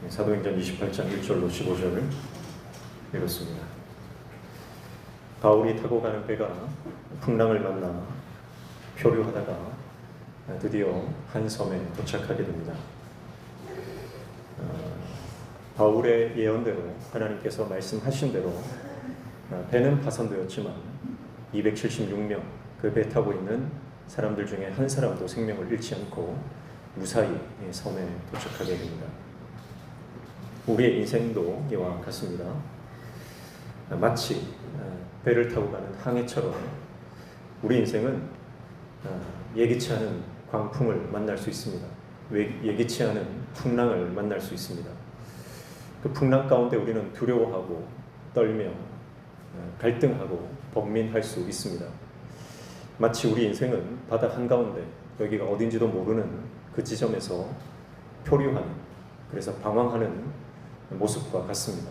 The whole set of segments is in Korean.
사도행전 28장 1절로 15절을 읽었습니다. 바울이 타고 가는 배가 풍랑을 만나 표류하다가 드디어 한 섬에 도착하게 됩니다. 바울의 예언대로 하나님께서 말씀하신 대로 배는 파손되었지만 276명 그 배 타고 있는 사람들 중에 한 사람도 생명을 잃지 않고 무사히 섬에 도착하게 됩니다. 우리의 인생도 이와 같습니다. 마치 배를 타고 가는 항해처럼 우리 인생은 예기치 않은 광풍을 만날 수 있습니다. 예기치 않은 풍랑을 만날 수 있습니다. 그 풍랑 가운데 우리는 두려워하고 떨며 갈등하고 번민할 수 있습니다. 마치 우리 인생은 바다 한가운데 여기가 어딘지도 모르는 그 지점에서 표류하는, 그래서 방황하는 모습과 같습니다.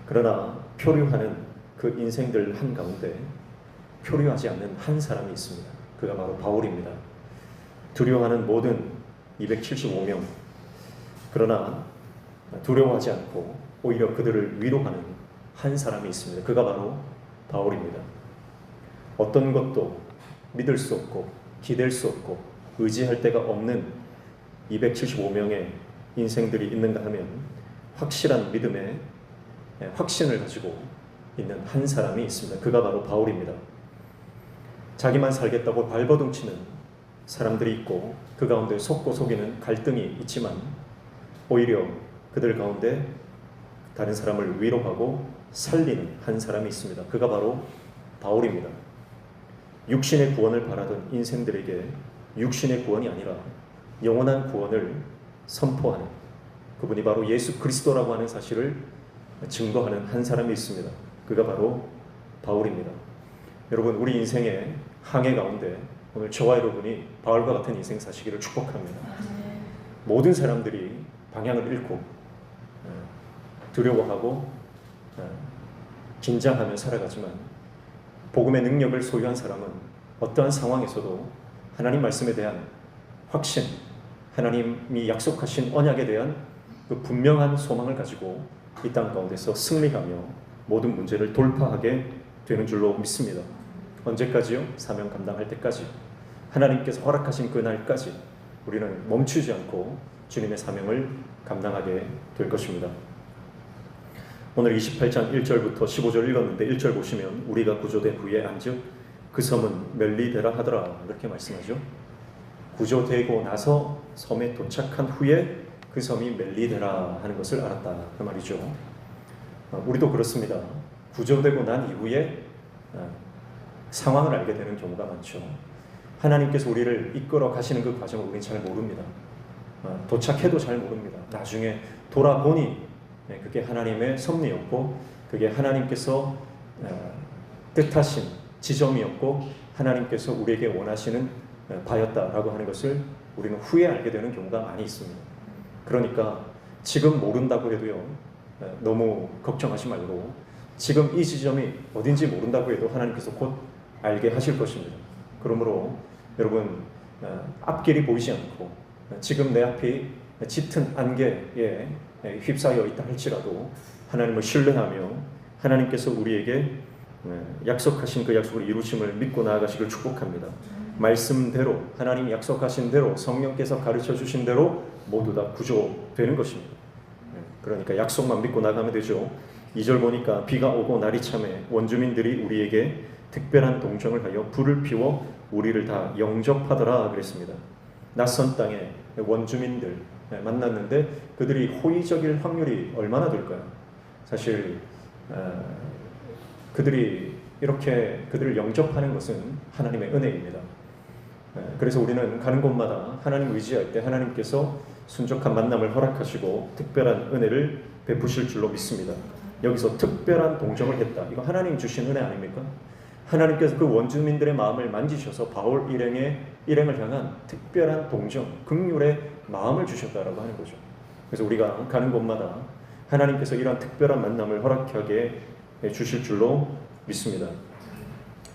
그러나 표류하는 그 인생들 한가운데 표류하지 않는 한 사람이 있습니다. 그가 바로 바울입니다. 두려워하는 모든 275명, 그러나 두려워하지 않고 오히려 그들을 위로하는 한 사람이 있습니다. 그가 바로 바울입니다. 어떤 것도 믿을 수 없고 기댈 수 없고 의지할 데가 없는 275명의 인생들이 있는가 하면 확실한 믿음의 확신을 가지고 있는 한 사람이 있습니다. 그가 바로 바울입니다. 자기만 살겠다고 발버둥치는 사람들이 있고 그 가운데 속고 속이는 갈등이 있지만 오히려 그들 가운데 다른 사람을 위로하고 살리는 한 사람이 있습니다. 그가 바로 바울입니다. 육신의 구원을 바라던 인생들에게 육신의 구원이 아니라 영원한 구원을 선포하는, 그분이 바로 예수 그리스도라고 하는 사실을 증거하는 한 사람이 있습니다. 그가 바로 바울입니다. 여러분, 우리 인생의 항해 가운데 오늘 저와 여러분이 바울과 같은 인생 사시기를 축복합니다. 모든 사람들이 방향을 잃고 두려워하고 긴장하며 살아가지만 복음의 능력을 소유한 사람은 어떠한 상황에서도 하나님 말씀에 대한 확신, 하나님이 약속하신 언약에 대한 그 분명한 소망을 가지고 이 땅 가운데서 승리하며 모든 문제를 돌파하게 되는 줄로 믿습니다. 언제까지요? 사명 감당할 때까지, 하나님께서 허락하신 그날까지 우리는 멈추지 않고 주님의 사명을 감당하게 될 것입니다. 오늘 28장 1절부터 15절 읽었는데 1절 보시면 우리가 구조된 후에 안즉 그 섬은 멜리데라 하더라, 이렇게 말씀하죠. 구조되고 나서 섬에 도착한 후에 그 섬이 멜리데라 하는 것을 알았다, 그 말이죠. 우리도 그렇습니다. 구조되고 난 이후에 상황을 알게 되는 경우가 많죠. 하나님께서 우리를 이끌어 가시는 그 과정을 우리는 잘 모릅니다. 도착해도 잘 모릅니다. 나중에 돌아보니 그게 하나님의 섭리였고 그게 하나님께서 뜻하신 지점이었고 하나님께서 우리에게 원하시는 바였다라고 하는 것을 우리는 후에 알게 되는 경우가 많이 있습니다. 그러니까 지금 모른다고 해도요, 너무 걱정하지 말고 지금 이 지점이 어딘지 모른다고 해도 하나님께서 곧 알게 하실 것입니다. 그러므로 여러분, 앞길이 보이지 않고 지금 내 앞이 짙은 안개에 휩싸여 있다 할지라도 하나님을 신뢰하며 하나님께서 우리에게 약속하신 그 약속을 이루심을 믿고 나아가시길 축복합니다. 말씀대로, 하나님 약속하신 대로, 성령께서 가르쳐 주신 대로 모두 다 구조되는 것입니다. 그러니까 약속만 믿고 나가면 되죠. 2절 보니까 비가 오고 날이 참에 원주민들이 우리에게 특별한 동정을 하여 불을 피워 우리를 다 영접하더라 그랬습니다. 낯선 땅에 원주민들 만났는데 그들이 호의적일 확률이 얼마나 될까요? 사실 그들이 이렇게 그들을 영접하는 것은 하나님의 은혜입니다. 그래서 우리는 가는 곳마다 하나님 의지할 때 하나님께서 순적한 만남을 허락하시고 특별한 은혜를 베푸실 줄로 믿습니다. 여기서 특별한 동정을 했다, 이거 하나님 주신 은혜 아닙니까? 하나님께서 그 원주민들의 마음을 만지셔서 바울 일행을 향한 특별한 동정, 긍휼의 마음을 주셨다라고 하는 거죠. 그래서 우리가 가는 곳마다 하나님께서 이러한 특별한 만남을 허락하게 주실 줄로 믿습니다.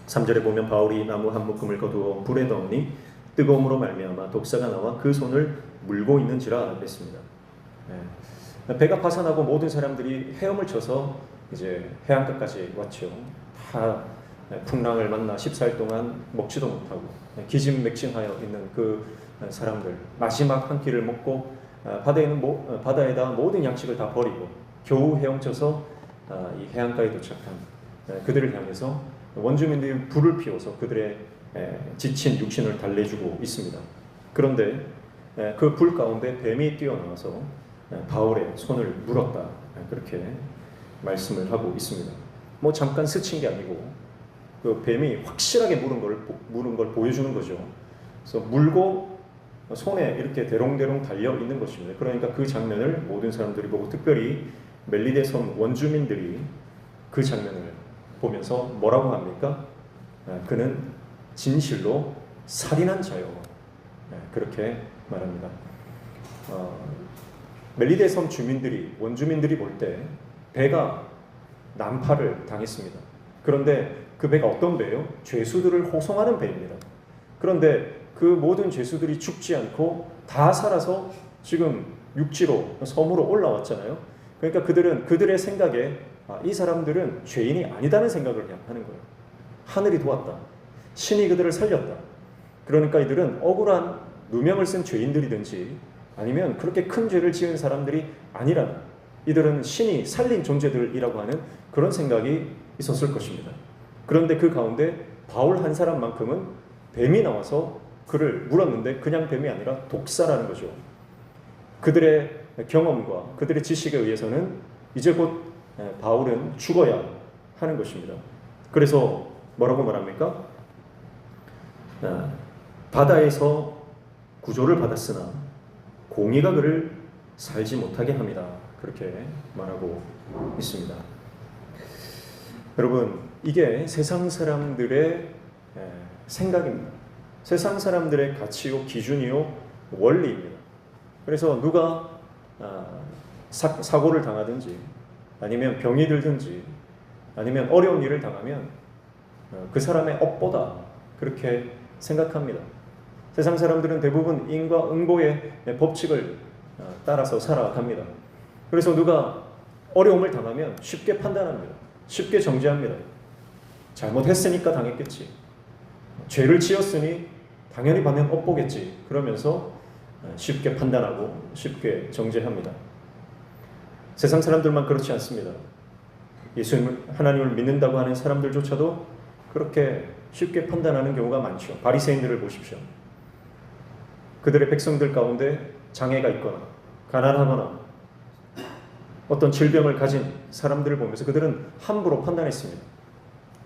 3절에 보면 바울이 나무 한 묶음을 거두어 불에 넣으니 뜨거움으로 말미암아 독사가 나와 그 손을 물고 있는지라 그랬습니다. 배가 파산하고 모든 사람들이 헤엄을 쳐서 이제 해안가까지 왔죠. 다 풍랑을 만나 14일 동안 먹지도 못하고 기진맥진하여 있는 그 사람들, 마지막 한 끼를 먹고 바다에다 모든 양식을 다 버리고 겨우 헤엄쳐서 이 해안가에 도착한 그들을 향해서 원주민들이 불을 피워서 그들의 지친 육신을 달래주고 있습니다. 그런데 그 불 가운데 뱀이 뛰어나와서 바울의 손을 물었다, 그렇게 말씀을 하고 있습니다. 뭐 잠깐 스친 게 아니고 그 뱀이 확실하게 물은 걸 보여주는 거죠. 그래서 물고 손에 이렇게 대롱대롱 달려 있는 것입니다. 그러니까 그 장면을 모든 사람들이 보고, 특별히 멜리데 섬 원주민들이 그 장면을 보면서 뭐라고 합니까? 그는 진실로 살인한 자요, 그렇게 말합니다. 멜리데 섬 주민들이, 원주민들이 볼 때 배가 난파를 당했습니다. 그런데 그 배가 어떤 배예요? 죄수들을 호송하는 배입니다. 그런데 그 모든 죄수들이 죽지 않고 다 살아서 지금 육지로, 섬으로 올라왔잖아요. 그러니까 그들의 생각에 이 사람들은 죄인이 아니다는 생각을 하는 거예요. 하늘이 도왔다, 신이 그들을 살렸다. 그러니까 이들은 억울한 누명을 쓴 죄인들이든지 아니면 그렇게 큰 죄를 지은 사람들이 아니라는, 이들은 신이 살린 존재들이라고 하는 그런 생각이 있었을 것입니다. 그런데 그 가운데 바울 한 사람만큼은 뱀이 나와서 그를 물었는데 그냥 뱀이 아니라 독사라는 거죠. 그들의 경험과 그들의 지식에 의해서는 이제 곧 바울은 죽어야 하는 것입니다. 그래서 뭐라고 말합니까? 바다에서 구조를 받았으나 공의가 그를 살지 못하게 합니다, 그렇게 말하고 있습니다. 여러분, 이게 세상 사람들의 생각입니다. 세상 사람들의 가치요, 기준이요, 원리입니다. 그래서 누가 사고를 당하든지 아니면 병이 들든지 아니면 어려운 일을 당하면 그 사람의 업보다 그렇게 생각합니다. 세상 사람들은 대부분 인과응보의 법칙을 따라서 살아갑니다. 그래서 누가 어려움을 당하면 쉽게 판단합니다. 쉽게 정죄합니다. 잘못했으니까 당했겠지, 죄를 지었으니 당연히 받는 업보겠지, 그러면서 쉽게 판단하고 쉽게 정죄합니다. 세상 사람들만 그렇지 않습니다. 예수님, 하나님을 믿는다고 하는 사람들조차도 그렇게 쉽게 판단하는 경우가 많죠. 바리새인들을 보십시오. 그들의 백성들 가운데 장애가 있거나 가난하거나 어떤 질병을 가진 사람들을 보면서 그들은 함부로 판단했습니다.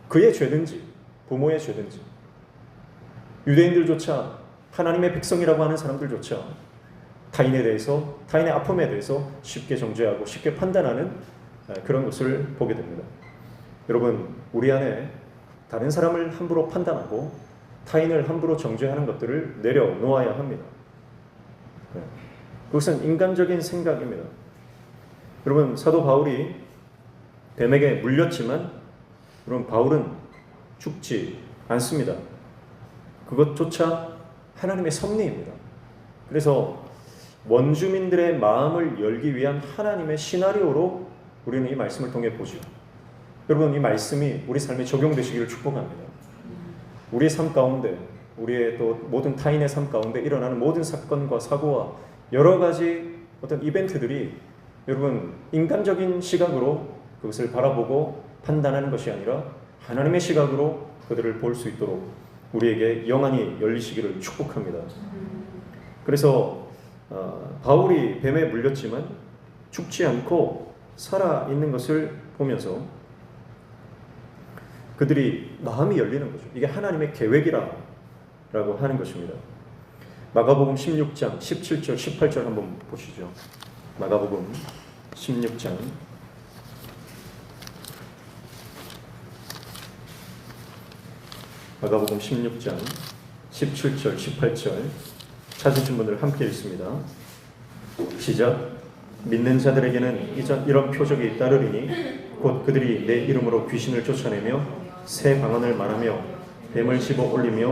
그의 죄든지 부모의 죄든지. 유대인들조차, 하나님의 백성이라고 하는 사람들조차 타인에 대해서, 타인의 아픔에 대해서 쉽게 정죄하고 쉽게 판단하는 그런 것을 보게 됩니다. 여러분, 우리 안에 다른 사람을 함부로 판단하고 타인을 함부로 정죄하는 것들을 내려놓아야 합니다. 그것은 인간적인 생각입니다. 여러분, 사도 바울이 뱀에게 물렸지만 여러분, 바울은 죽지 않습니다. 그것조차 하나님의 섭리입니다. 그래서 원주민들의 마음을 열기 위한 하나님의 시나리오로 우리는 이 말씀을 통해 보죠. 여러분, 이 말씀이 우리 삶에 적용되시기를 축복합니다. 우리의 삶 가운데, 우리의 또 모든 타인의 삶 가운데 일어나는 모든 사건과 사고와 여러 가지 어떤 이벤트들이 여러분, 인간적인 시각으로 그것을 바라보고 판단하는 것이 아니라 하나님의 시각으로 그들을 볼 수 있도록 우리에게 영안이 열리시기를 축복합니다. 그래서 바울이 뱀에 물렸지만 죽지 않고 살아있는 것을 보면서 그들이 마음이 열리는 거죠. 이게 하나님의 계획이라고 하는 것입니다. 마가복음 16장 17절 18절 한번 보시죠. 마가복음 16장 17절 18절 찾으신 분들 함께 읽습니다. 시작. 믿는 자들에게는 이런 표적이 따르리니 곧 그들이 내 이름으로 귀신을 쫓아내며 새 방언을 말하며 뱀을 씹어 올리며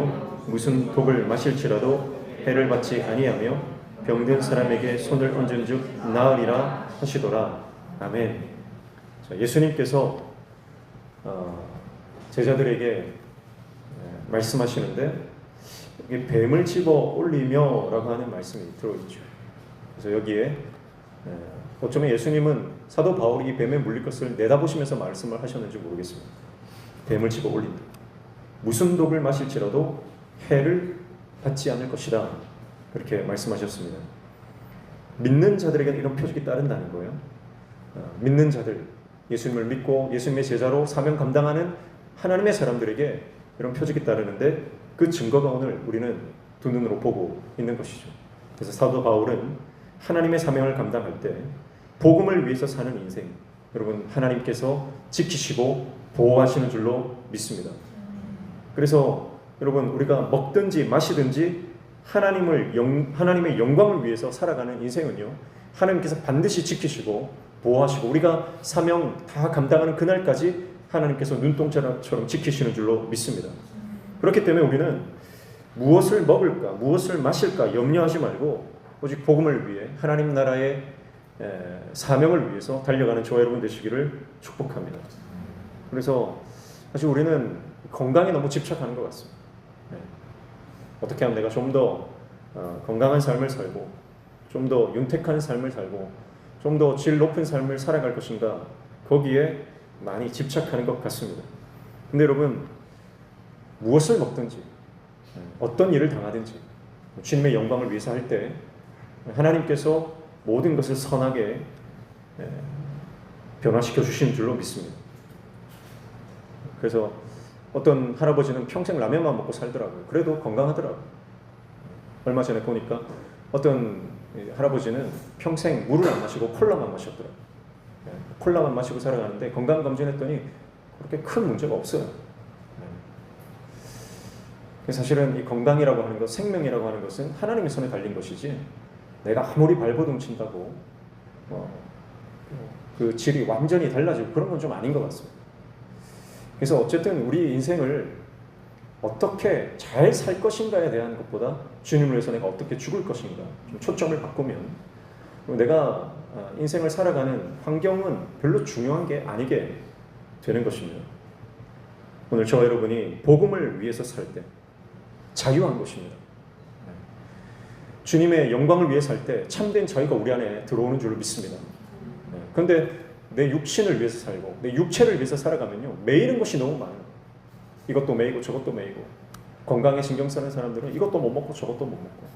무슨 독을 마실지라도 해를 받지 아니하며 병든 사람에게 손을 얹은 즉 나으리라 하시더라. 아멘. 자, 예수님께서 제자들에게 말씀하시는데 여기 뱀을 집어 올리며 라고 하는 말씀이 들어있죠. 그래서 여기에 어쩌면 예수님은 사도 바울이 뱀에 물릴 것을 내다보시면서 말씀을 하셨는지 모르겠습니다. 뱀을 집어 올린다. 무슨 독을 마실지라도 해를 받지 않을 것이다. 그렇게 말씀하셨습니다. 믿는 자들에게는 이런 표적이 따른다는 거예요. 믿는 자들, 예수님을 믿고 예수님의 제자로 사명 감당하는 하나님의 사람들에게 이런 표적이 따르는데 그 증거가 오늘 우리는 두 눈으로 보고 있는 것이죠. 그래서 사도 바울은 하나님의 사명을 감당할 때 복음을 위해서 사는 인생, 여러분 하나님께서 지키시고 보호하시는 줄로 믿습니다. 그래서 여러분 우리가 먹든지 마시든지 하나님의 영광을 위해서 살아가는 인생은요, 하나님께서 반드시 지키시고 보호하시고 우리가 사명 다 감당하는 그날까지 하나님께서 눈동자처럼 지키시는 줄로 믿습니다. 그렇기 때문에 우리는 무엇을 먹을까, 무엇을 마실까 염려하지 말고 오직 복음을 위해 하나님 나라의 사명을 위해서 달려가는 저와 여러분 되시기를 축복합니다. 그래서 사실 우리는 건강에 너무 집착하는 것 같습니다. 어떻게 하면 내가 좀 더 건강한 삶을 살고 좀 더 윤택한 삶을 살고 좀 더 질 높은 삶을 살아갈 것인가, 거기에 많이 집착하는 것 같습니다. 근데 여러분, 무엇을 먹든지 어떤 일을 당하든지 주님의 영광을 위해서 할 때 하나님께서 모든 것을 선하게 변화시켜 주시는 줄로 믿습니다. 그래서 어떤 할아버지는 평생 라면만 먹고 살더라고요. 그래도 건강하더라고요. 얼마 전에 보니까 어떤 할아버지는 평생 물을 안 마시고 콜라만 마셨더라고요. 콜라만 마시고 살아가는데 건강검진했더니 그렇게 큰 문제가 없어요. 사실은 이 건강이라고 하는 것, 생명이라고 하는 것은 하나님의 손에 달린 것이지 내가 아무리 발버둥 친다고 그 질이 완전히 달라지고 그런 건 좀 아닌 것 같습니다. 그래서 어쨌든 우리 인생을 어떻게 잘 살 것인가에 대한 것보다 주님을 위해서 내가 어떻게 죽을 것인가 좀 초점을 바꾸면 내가 인생을 살아가는 환경은 별로 중요한 게 아니게 되는 것입니다. 오늘 저와 여러분이 복음을 위해서 살 때 자유한 것입니다. 주님의 영광을 위해 살 때 참된 자유가 우리 안에 들어오는 줄로 믿습니다. 그런데 내 육신을 위해서 살고 내 육체를 위해서 살아가면요, 매이는 것이 너무 많아요. 이것도 매이고 저것도 매이고, 건강에 신경 쓰는 사람들은 이것도 못 먹고 저것도 못 먹고.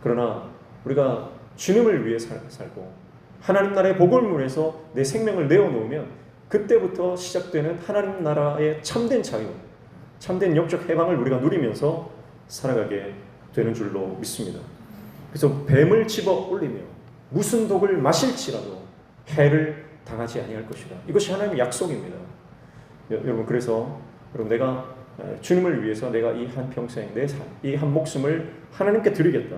그러나 우리가 주님을 위해 살고 하나님 나라의 복음을 위해서 내 생명을 내어놓으면 그때부터 시작되는 하나님 나라의 참된 자유, 참된 영적 해방을 우리가 누리면서 살아가게 되는 줄로 믿습니다. 그래서 뱀을 집어 올리며 무슨 독을 마실지라도 해를 당하지 아니할 것이다. 이것이 하나님의 약속입니다. 여러분, 그래서 여러분, 내가 주님을 위해서 내가 이 한 평생 내 삶, 이 한 목숨을 하나님께 드리겠다,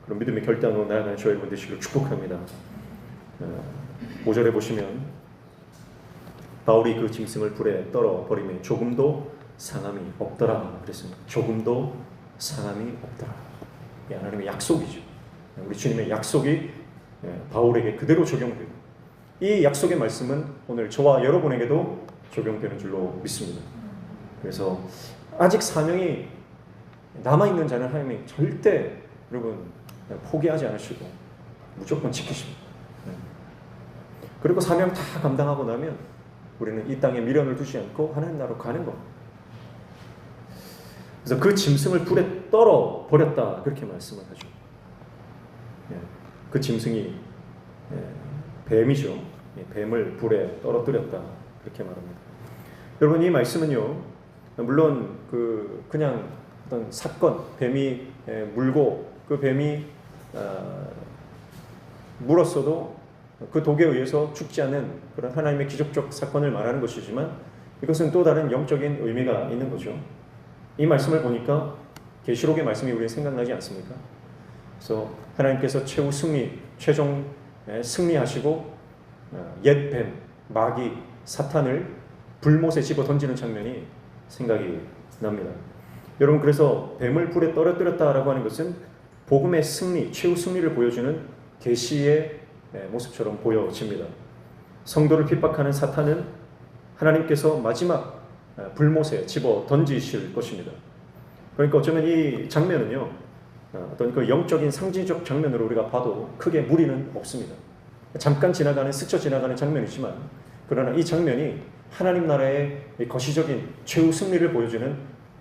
그런 믿음의 결단으로 나아가는 저희 여러분 되시기를 축복합니다. 5절에 보시면 바울이 그 짐승을 불에 떨어 버리며 조금도 상함이 없더라 그랬습니다. 조금도 상함이 없더라. 하나님의 약속이죠. 우리 주님의 약속이 바울에게 그대로 적용되고, 이 약속의 말씀은 오늘 저와 여러분에게도 적용되는 줄로 믿습니다. 그래서 아직 사명이 남아있는 자는 하나님이 절대 여러분 포기하지 않으시고 무조건 지키십니다. 그리고 사명 다 감당하고 나면 우리는 이 땅에 미련을 두지 않고 하나님 나라로 가는 겁니다. 그래서 그 짐승을 불에 떨어 버렸다, 그렇게 말씀을 하죠. 그 짐승이 뱀이죠. 뱀을 불에 떨어뜨렸다, 그렇게 말합니다. 여러분, 이 말씀은요, 물론 그냥 어떤 사건, 뱀이 물고 그 뱀이 물었어도 그 독에 의해서 죽지 않는 그런 하나님의 기적적 사건을 말하는 것이지만, 이것은 또 다른 영적인 의미가 있는 거죠. 이 말씀을 보니까 계시록의 말씀이 우리에 생각나지 않습니까? 그래서 하나님께서 최종 승리하시고 옛 뱀, 마귀, 사탄을 불못에 집어 던지는 장면이 생각이 납니다. 여러분, 그래서 뱀을 불에 떨어뜨렸다라고 하는 것은 복음의 승리, 최후 승리를 보여주는 계시의 모습처럼 보여집니다. 성도를 핍박하는 사탄은 하나님께서 마지막 불못에 집어 던지실 것입니다. 그러니까 어쩌면 이 장면은요, 어떤 그 영적인 상징적 장면으로 우리가 봐도 크게 무리는 없습니다. 잠깐 지나가는, 스쳐 지나가는 장면이지만, 그러나 이 장면이 하나님 나라의 거시적인 최후 승리를 보여주는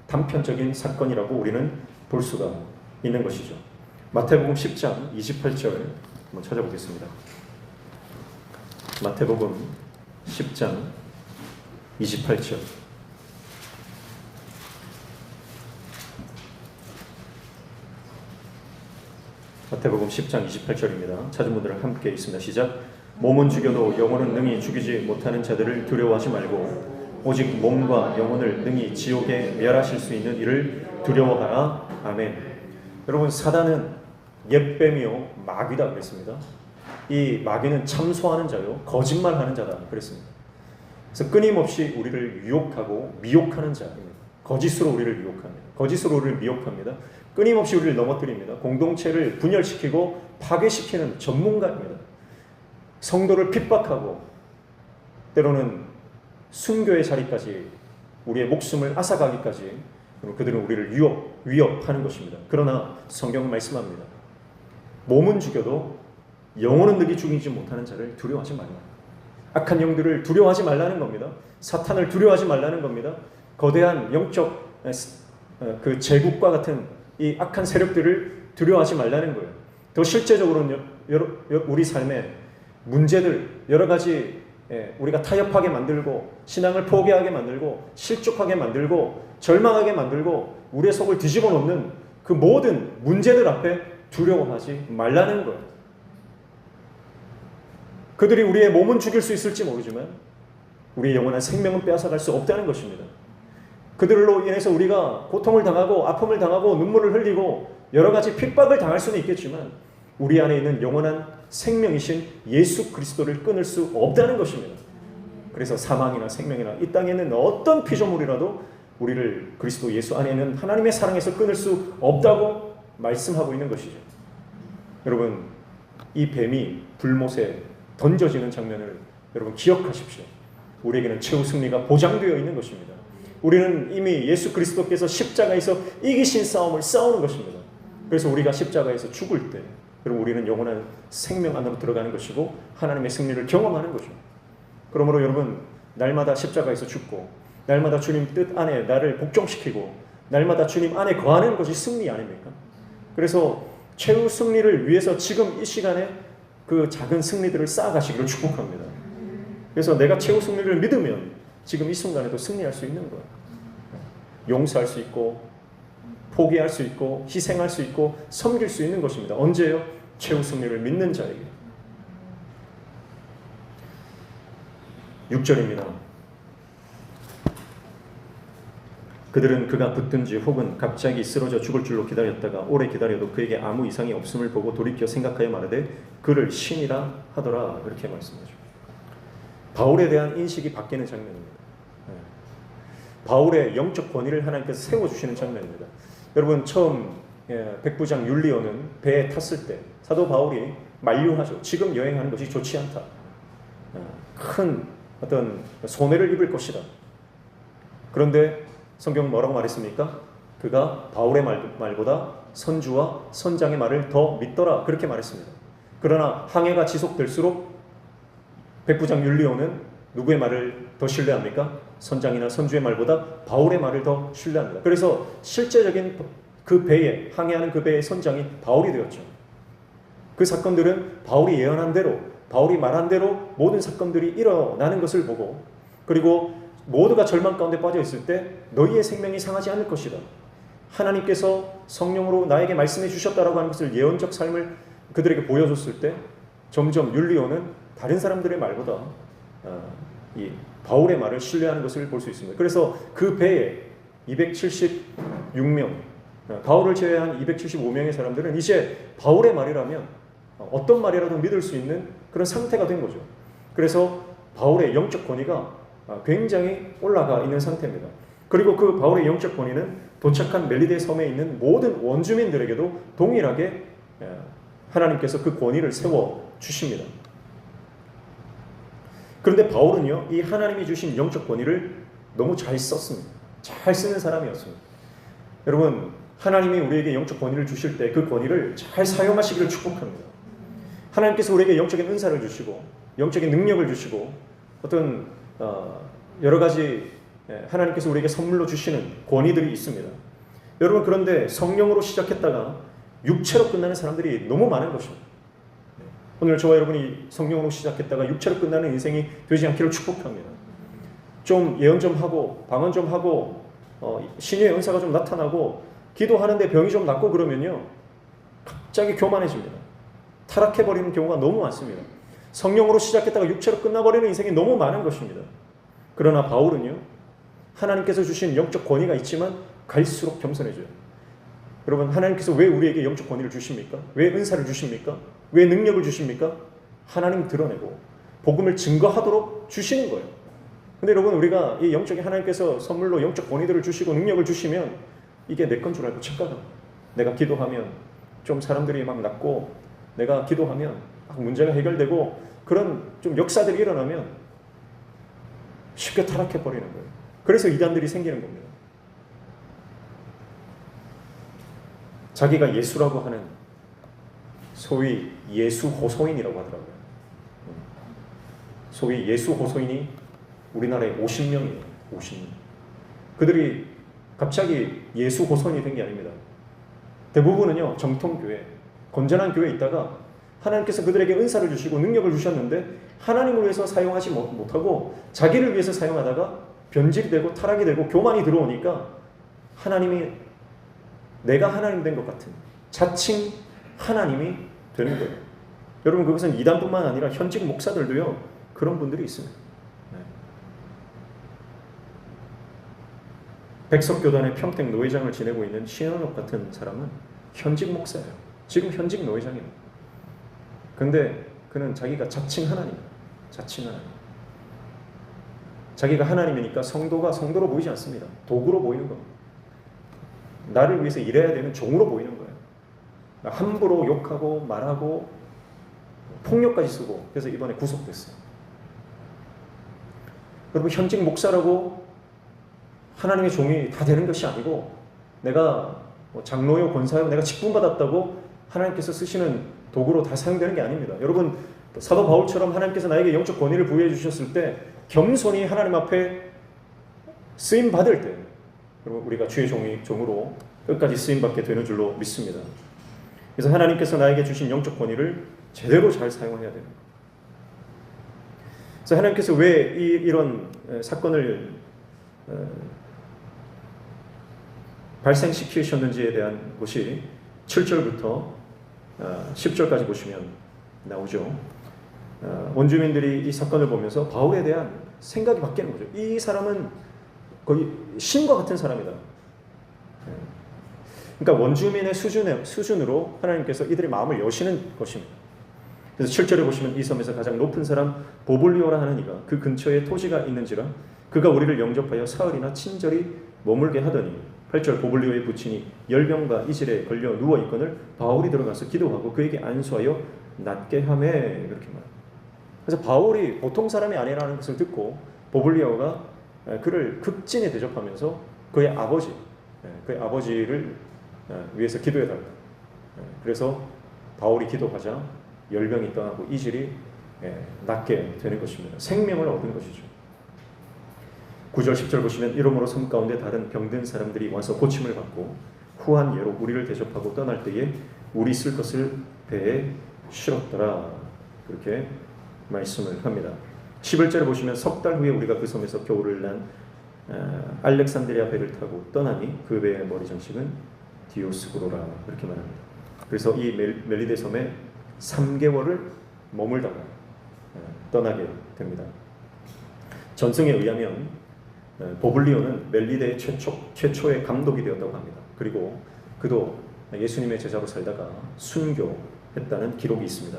단편적인 사건이라고 우리는 볼 수가 있는 것이죠. 마태복음 10장 28절 한번 찾아보겠습니다. 마태복음 10장 28절. 마태복음 10장 28절입니다. 찾은 분들은 함께 있습니다. 시작. 몸은 죽여도 영혼은 능히 죽이지 못하는 자들을 두려워하지 말고 오직 몸과 영혼을 능히 지옥에 멸하실 수 있는 이를 두려워하라. 아멘. 여러분, 사단은 옛뱀이요 마귀다 그랬습니다. 이 마귀는 참소하는 자요 거짓말하는 자다 그랬습니다. 그래서 끊임없이 우리를 유혹하고 미혹하는 자입니다. 거짓으로 우리를 유혹합니다. 거짓으로 우리를 미혹합니다. 끊임없이 우리를 넘어뜨립니다. 공동체를 분열시키고 파괴시키는 전문가입니다. 성도를 핍박하고 때로는 순교의 자리까지 우리의 목숨을 앗아가기까지 그들은 우리를 위협하는 것입니다. 그러나 성경은 말씀합니다. 몸은 죽여도 영혼은 능히 죽이지 못하는 자를 두려워하지 말라. 악한 영들을 두려워하지 말라는 겁니다. 사탄을 두려워하지 말라는 겁니다. 거대한 영적 그 제국과 같은 이 악한 세력들을 두려워하지 말라는 거예요. 더 실제적으로는 우리 삶에 문제들 여러 가지 우리가 타협하게 만들고 신앙을 포기하게 만들고 실족하게 만들고 절망하게 만들고 우리의 속을 뒤집어 놓는 그 모든 문제들 앞에 두려워하지 말라는 거예요. 그들이 우리의 몸은 죽일 수 있을지 모르지만 우리의 영원한 생명은 빼앗아갈 수 없다는 것입니다. 그들로 인해서 우리가 고통을 당하고 아픔을 당하고 눈물을 흘리고 여러 가지 핍박을 당할 수는 있겠지만 우리 안에 있는 영원한 생명이신 예수 그리스도를 끊을 수 없다는 것입니다. 그래서 사망이나 생명이나 이 땅에 있는 어떤 피조물이라도 우리를 그리스도 예수 안에 있는 하나님의 사랑에서 끊을 수 없다고 말씀하고 있는 것이죠. 여러분, 이 뱀이 불못에 던져지는 장면을 여러분 기억하십시오. 우리에게는 최후 승리가 보장되어 있는 것입니다. 우리는 이미 예수 그리스도께서 십자가에서 이기신 싸움을 싸우는 것입니다. 그래서 우리가 십자가에서 죽을 때 그럼 우리는 영원한 생명 안으로 들어가는 것이고 하나님의 승리를 경험하는 거죠. 그러므로 여러분, 날마다 십자가에서 죽고 날마다 주님 뜻 안에 나를 복종시키고 날마다 주님 안에 거하는 것이 승리 아닙니까? 그래서 최후 승리를 위해서 지금 이 시간에 그 작은 승리들을 쌓아가시기를 축복합니다. 그래서 내가 최후 승리를 믿으면 지금 이 순간에도 승리할 수 있는 거예요. 용서할 수 있고 포기할 수 있고 희생할 수 있고 섬길 수 있는 것입니다. 언제요? 최후 승리를 믿는 자에게. 6절입니다. 그들은 그가 붙든지 혹은 갑자기 쓰러져 죽을 줄로 기다렸다가 오래 기다려도 그에게 아무 이상이 없음을 보고 돌이켜 생각하여 말하되 그를 신이라 하더라. 그렇게 말씀하죠. 바울에 대한 인식이 바뀌는 장면입니다. 바울의 영적 권위를 하나님께서 세워주시는 장면입니다. 여러분, 처음 백부장 율리오는 배에 탔을 때 사도 바울이 만류하죠. 지금 여행하는 것이 좋지 않다. 큰 어떤 손해를 입을 것이다. 그런데 성경은 뭐라고 말했습니까? 그가 바울의 말보다 선주와 선장의 말을 더 믿더라. 그렇게 말했습니다. 그러나 항해가 지속될수록 백부장 율리오는 누구의 말을 더 신뢰합니까? 선장이나 선주의 말보다 바울의 말을 더 신뢰합니다. 그래서 실제적인 그 배에 항해하는 그 배의 선장이 바울이 되었죠. 그 사건들은 바울이 예언한 대로 바울이 말한 대로 모든 사건들이 일어나는 것을 보고 그리고 모두가 절망 가운데 빠져 있을 때 너희의 생명이 상하지 않을 것이다. 하나님께서 성령으로 나에게 말씀해 주셨다라고 하는 것을 예언적 삶을 그들에게 보여줬을 때 점점 율리오는 다른 사람들의 말보다 이 바울의 말을 신뢰하는 것을 볼 수 있습니다. 그래서 그 배에 276명, 바울을 제외한 275명의 사람들은 이제 바울의 말이라면 어떤 말이라도 믿을 수 있는 그런 상태가 된 거죠. 그래서 바울의 영적 권위가 굉장히 올라가 있는 상태입니다. 그리고 그 바울의 영적 권위는 도착한 멜리데 섬에 있는 모든 원주민들에게도 동일하게 하나님께서 그 권위를 세워 주십니다. 그런데 바울은요, 이 하나님이 주신 영적 권위를 너무 잘 썼습니다. 잘 쓰는 사람이었습니다. 여러분, 하나님이 우리에게 영적 권위를 주실 때 그 권위를 잘 사용하시기를 축복합니다. 하나님께서 우리에게 영적인 은사를 주시고 영적인 능력을 주시고 어떤 여러 가지 하나님께서 우리에게 선물로 주시는 권위들이 있습니다. 여러분, 그런데 성령으로 시작했다가 육체로 끝나는 사람들이 너무 많은 것입니다. 오늘 저와 여러분이 성령으로 시작했다가 육체로 끝나는 인생이 되지 않기를 축복합니다. 좀 예언 좀 하고 방언 좀 하고 신유의 은사가 좀 나타나고 기도하는데 병이 좀 낫고 그러면요, 갑자기 교만해집니다. 타락해버리는 경우가 너무 많습니다. 성령으로 시작했다가 육체로 끝나버리는 인생이 너무 많은 것입니다. 그러나 바울은요, 하나님께서 주신 영적 권위가 있지만 갈수록 겸손해져요. 여러분, 하나님께서 왜 우리에게 영적 권위를 주십니까? 왜 은사를 주십니까? 왜 능력을 주십니까? 하나님 드러내고 복음을 증거하도록 주시는 거예요. 근데 여러분, 우리가 이 영적인 하나님께서 선물로 영적 권위들을 주시고 능력을 주시면 이게 내 건 줄 알고 착각합니다. 내가 기도하면 좀 사람들이 막 낫고 내가 기도하면 막 문제가 해결되고 그런 좀 역사들이 일어나면 쉽게 타락해버리는 거예요. 그래서 이단들이 생기는 겁니다. 자기가 예수라고 하는 소위 예수 호소인이라고 하더라고요. 소위 예수 호소인이 우리나라에 50명이에요. 50명. 그들이 갑자기 예수 호소인이 된 게 아닙니다. 대부분은요, 정통교회, 건전한 교회에 있다가 하나님께서 그들에게 은사를 주시고 능력을 주셨는데 하나님을 위해서 사용하지 못하고 자기를 위해서 사용하다가 변질이 되고 타락이 되고 교만이 들어오니까 하나님이 내가 하나님 된 것 같은 자칭 하나님이 되는 거예요. 여러분, 그것은 이단뿐만 아니라 현직 목사들도요, 그런 분들이 있습니다. 백석교단의 평택 노회장을 지내고 있는 신현옥 같은 사람은 현직 목사예요. 지금 현직 노회장입니다. 근데 그는 자기가 자칭 하나님이에요. 자칭 하나님. 자기가 하나님이니까 성도가 성도로 보이지 않습니다. 도구로 보이는 겁니다. 나를 위해서 일해야 되는 종으로 보이는 거예요. 함부로 욕하고 말하고 폭력까지 쓰고, 그래서 이번에 구속됐어요. 여러분, 현직 목사라고 하나님의 종이 다 되는 것이 아니고, 내가 장로요 권사요 내가 직분 받았다고 하나님께서 쓰시는 도구로 다 사용되는 게 아닙니다. 여러분, 사도 바울처럼 하나님께서 나에게 영적 권위를 부여해 주셨을 때 겸손히 하나님 앞에 쓰임 받을 때 여러분, 우리가 주의 종으로 끝까지 쓰임 받게 되는 줄로 믿습니다. 그래서 하나님께서 나에게 주신 영적 권위를 제대로 잘 사용해야 되는 거예요. 그래서 하나님께서 왜 이런 사건을 발생시키셨는지에 대한 것이 7절부터 10절까지 보시면 나오죠. 원주민들이 이 사건을 보면서 바울에 대한 생각이 바뀌는 거죠. 이 사람은 거의 신과 같은 사람이다. 그러니까 원주민의 수준으로 하나님께서 이들의 마음을 여시는 것입니다. 그래서 7절에 보시면 이 섬에서 가장 높은 사람 보블리오라 하는 이가 그 근처에 토지가 있는지라 그가 우리를 영접하여 사흘이나 친절히 머물게 하더니 8절 보블리오의 부친이 열병과 이질에 걸려 누워있거늘 바울이 들어가서 기도하고 그에게 안수하여 낫게 하매 그렇게 말합니다. 그래서 바울이 보통 사람이 아니라는 것을 듣고 보블리오가 그를 극진히 대접하면서 그의 아버지를 위해서 기도해달라. 그래서 바울이 기도하자 열병이 떠나고 이질이 낫게 되는 것입니다. 생명을 얻은 것이죠. 9절 10절 보시면 이러므로 섬 가운데 다른 병든 사람들이 와서 고침을 받고 후한 예로 우리를 대접하고 떠날 때에 우리 쓸 것을 배에 실었더라. 그렇게 말씀을 합니다. 11절에 보시면 석 달 후에 우리가 그 섬에서 겨울을 난 알렉산드리아 배를 타고 떠나니 그 배의 머리 장식은 디오스고로라. 그렇게 말합니다. 그래서 이 멜리데 섬에 3개월을 머물다가 떠나게 됩니다. 전승에 의하면 보블리오는 멜리데의 최초의 감독이 되었다고 합니다. 그리고 그도 예수님의 제자로 살다가 순교했다는 기록이 있습니다.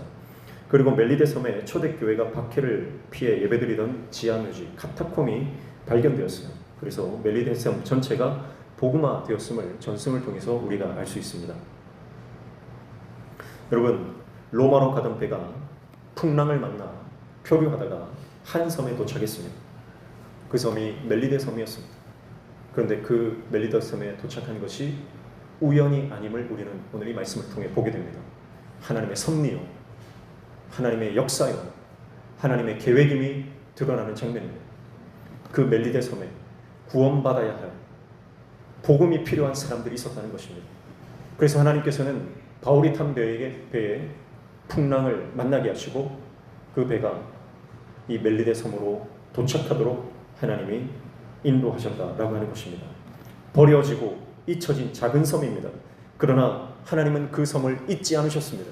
그리고 멜리데 섬에 초대교회가 박해를 피해 예배드리던 지하묘지 카타콤이 발견되었어요. 그래서 멜리데 섬 전체가 복음화 되었음을 전승을 통해서 우리가 알 수 있습니다. 여러분, 로마로 가던 배가 풍랑을 만나 표류하다가 한 섬에 도착했습니다. 그 섬이 멜리데 섬이었습니다. 그런데 그 멜리데 섬에 도착한 것이 우연이 아님을 우리는 오늘 이 말씀을 통해 보게 됩니다. 하나님의 섭리요, 하나님의 역사요, 하나님의 계획임이 드러나는 장면입니다. 그 멜리데 섬에 구원받아야 할 복음이 필요한 사람들이 있었다는 것입니다. 그래서 하나님께서는 바울이 탄 배에 풍랑을 만나게 하시고 그 배가 이 멜리데 섬으로 도착하도록 하나님이 인도하셨다라고 하는 것입니다. 버려지고 잊혀진 작은 섬입니다. 그러나 하나님은 그 섬을 잊지 않으셨습니다.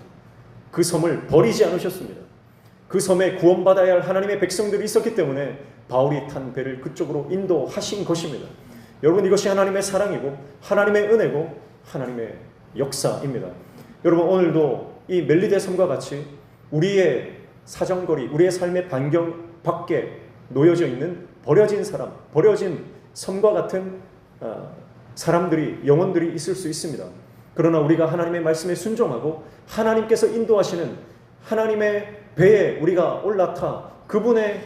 그 섬을 버리지 않으셨습니다. 그 섬에 구원받아야 할 하나님의 백성들이 있었기 때문에 바울이 탄 배를 그쪽으로 인도하신 것입니다. 여러분, 이것이 하나님의 사랑이고 하나님의 은혜고 하나님의 역사입니다. 여러분, 오늘도 이 멜리데 섬과 같이 우리의 사정거리, 우리의 삶의 반경 밖에 놓여져 있는 버려진 사람, 버려진 섬과 같은 사람들이, 영혼들이 있을 수 있습니다. 그러나 우리가 하나님의 말씀에 순종하고 하나님께서 인도하시는 하나님의 배에 우리가 올라타 그분의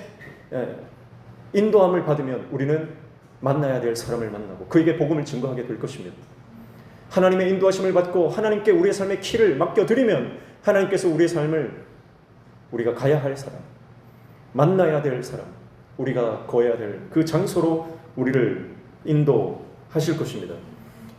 인도함을 받으면 우리는 만나야 될 사람을 만나고 그에게 복음을 증거하게 될 것입니다. 하나님의 인도하심을 받고 하나님께 우리의 삶의 키를 맡겨드리면 하나님께서 우리의 삶을 우리가 가야 할 사람, 만나야 될 사람, 우리가 거해야 될 그 장소로 우리를 인도하실 것입니다.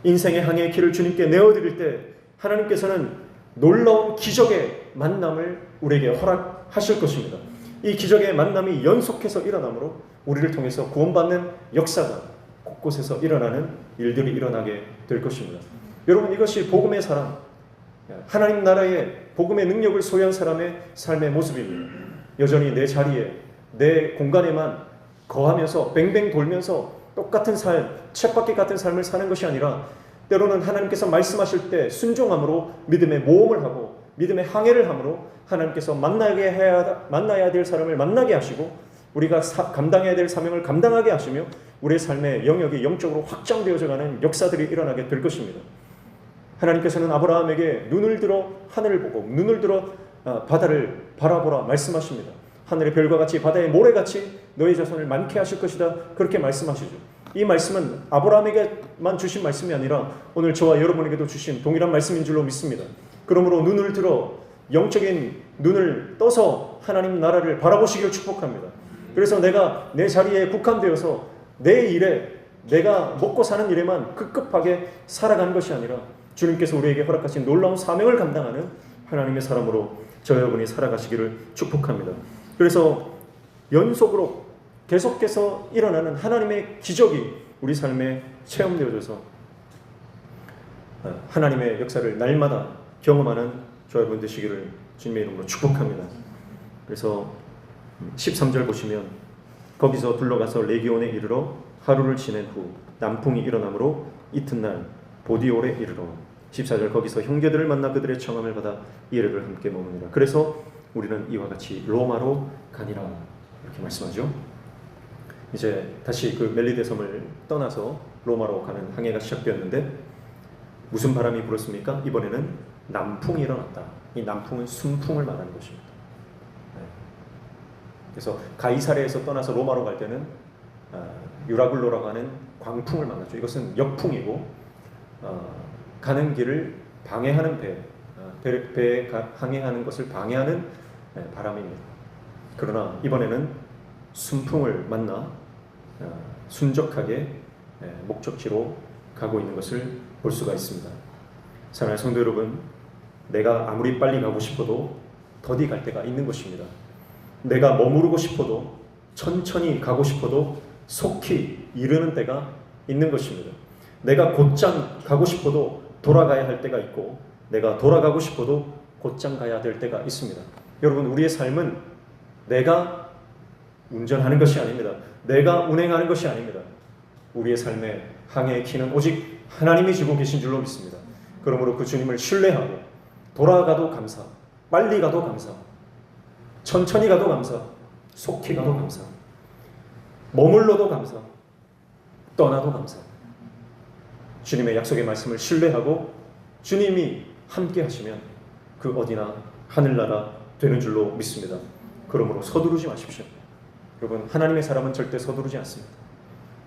인생의 항해의 길을 주님께 내어드릴 때 하나님께서는 놀라운 기적의 만남을 우리에게 허락하실 것입니다. 이 기적의 만남이 연속해서 일어나므로 우리를 통해서 구원받는 역사가 곳곳에서 일어나는 일들이 일어나게 될 것입니다. 여러분, 이것이 복음의 사람, 하나님 나라의 복음의 능력을 소유한 사람의 삶의 모습입니다. 여전히 내 자리에, 내 공간에만 거하면서 뱅뱅 돌면서 똑같은 삶, 쳇바퀴 같은 삶을 사는 것이 아니라 때로는 하나님께서 말씀하실 때 순종함으로 믿음의 모험을 하고 믿음의 항해를 함으로 하나님께서 만나야 될 사람을 만나게 하시고 우리가 감당해야 될 사명을 감당하게 하시며 우리의 삶의 영역이 영적으로 확장되어져가는 역사들이 일어나게 될 것입니다. 하나님께서는 아브라함에게 눈을 들어 하늘을 보고 눈을 들어 바다를 바라보라 말씀하십니다. 하늘의 별과 같이 바다의 모래같이 너희 자손을 많게 하실 것이다, 그렇게 말씀하시죠. 이 말씀은 아브라함에게만 주신 말씀이 아니라 오늘 저와 여러분에게도 주신 동일한 말씀인 줄로 믿습니다. 그러므로 눈을 들어 영적인 눈을 떠서 하나님 나라를 바라보시길 축복합니다. 그래서 내가 내 자리에 국한되어서 내 일에, 내가 먹고 사는 일에만 급급하게 살아가는 것이 아니라 주님께서 우리에게 허락하신 놀라운 사명을 감당하는 하나님의 사람으로 저 여러분이 살아가시기를 축복합니다. 그래서 연속으로 계속해서 일어나는 하나님의 기적이 우리 삶에 체험되어져서 하나님의 역사를 날마다 경험하는 저 여러분 되시기를 주님의 이름으로 축복합니다. 그래서 13절 보시면 거기서 둘러가서 레기온에 이르러 하루를 지낸 후 남풍이 일어나므로 이튿날 보디올에 이르러 14절 거기서 형제들을 만나 그들의 청함을 받아 이르를 함께 머무니라. 그래서 우리는 이와 같이 로마로 가니라, 이렇게 말씀하죠. 이제 다시 그 멜리데 섬을 떠나서 로마로 가는 항해가 시작되었는데 무슨 바람이 불었습니까? 이번에는 남풍이 일어났다. 이 남풍은 순풍을 말하는 것입니다. 그래서 가이사레에서 떠나서 로마로 갈 때는 유라굴로라고 하는 광풍을 만났죠. 이것은 역풍이고 가는 길을 방해하는 배에 항해하는 것을 방해하는 바람입니다. 그러나 이번에는 순풍을 만나 순적하게 목적지로 가고 있는 것을 볼 수가 있습니다. 사랑하는 성도 여러분, 내가 아무리 빨리 가고 싶어도 더디 갈 때가 있는 것입니다. 내가 머무르고 싶어도, 천천히 가고 싶어도 속히 이르는 때가 있는 것입니다. 내가 곧장 가고 싶어도 돌아가야 할 때가 있고, 내가 돌아가고 싶어도 곧장 가야 될 때가 있습니다. 여러분, 우리의 삶은 내가 운전하는 것이 아닙니다. 내가 운행하는 것이 아닙니다. 우리의 삶의 항해의 키는 오직 하나님이 주고 계신 줄로 믿습니다. 그러므로 그 주님을 신뢰하고 돌아가도 감사, 빨리 가도 감사, 천천히 가도 감사, 속히 가도 감사, 머물러도 감사, 떠나도 감사. 주님의 약속의 말씀을 신뢰하고 주님이 함께 하시면 그 어디나 하늘나라 되는 줄로 믿습니다. 그러므로 서두르지 마십시오. 여러분, 하나님의 사람은 절대 서두르지 않습니다.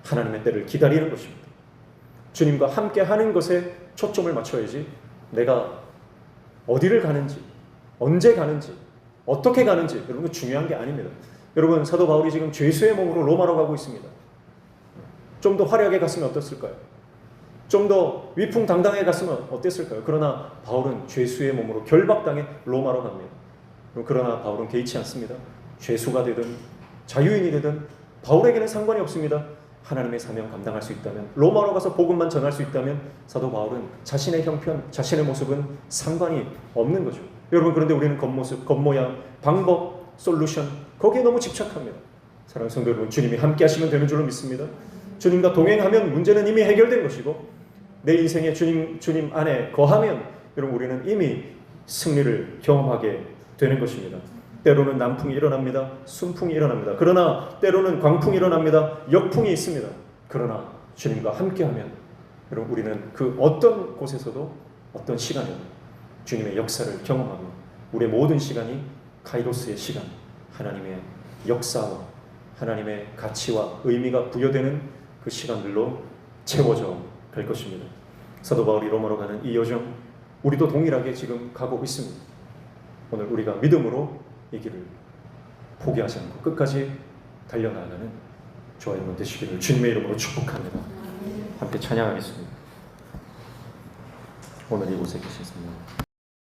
하나님의 때를 기다리는 것입니다. 주님과 함께 하는 것에 초점을 맞춰야지 내가 어디를 가는지, 언제 가는지, 어떻게 가는지 여러분 중요한 게 아닙니다. 여러분, 사도 바울이 지금 죄수의 몸으로 로마로 가고 있습니다. 좀 더 화려하게 갔으면 어땠을까요? 좀 더 위풍당당하게 갔으면 어땠을까요? 그러나 바울은 죄수의 몸으로 결박당해 로마로 갑니다. 그러나 바울은 개의치 않습니다. 죄수가 되든 자유인이 되든 바울에게는 상관이 없습니다. 하나님의 사명 감당할 수 있다면, 로마로 가서 복음만 전할 수 있다면 사도 바울은 자신의 형편, 자신의 모습은 상관이 없는 거죠. 여러분, 그런데 우리는 겉모습, 겉모양, 방법, 솔루션 거기에 너무 집착합니다. 사랑하는 성도 여러분, 주님이 함께 하시면 되는 줄로 믿습니다. 주님과 동행하면 문제는 이미 해결된 것이고 내 인생에 주님 안에 거하면 여러분 우리는 이미 승리를 경험하게 되는 것입니다. 때로는 남풍이 일어납니다. 순풍이 일어납니다. 그러나 때로는 광풍이 일어납니다. 역풍이 있습니다. 그러나 주님과 함께하면 여러분 우리는 그 어떤 곳에서도 어떤 시간에도 주님의 역사를 경험하고 우리의 모든 시간이 카이로스의 시간, 하나님의 역사와 하나님의 가치와 의미가 부여되는 그 시간들로 채워져 갈 것입니다. 사도 바울이 로마로 가는 이 여정 우리도 동일하게 지금 가고 있습니다. 오늘 우리가 믿음으로 이 길을 포기하지 않고 끝까지 달려나가는 저와 여러분 되시기를 주님의 이름으로 축복합니다. 함께 찬양하겠습니다. 오늘 이곳에 계셨습니다.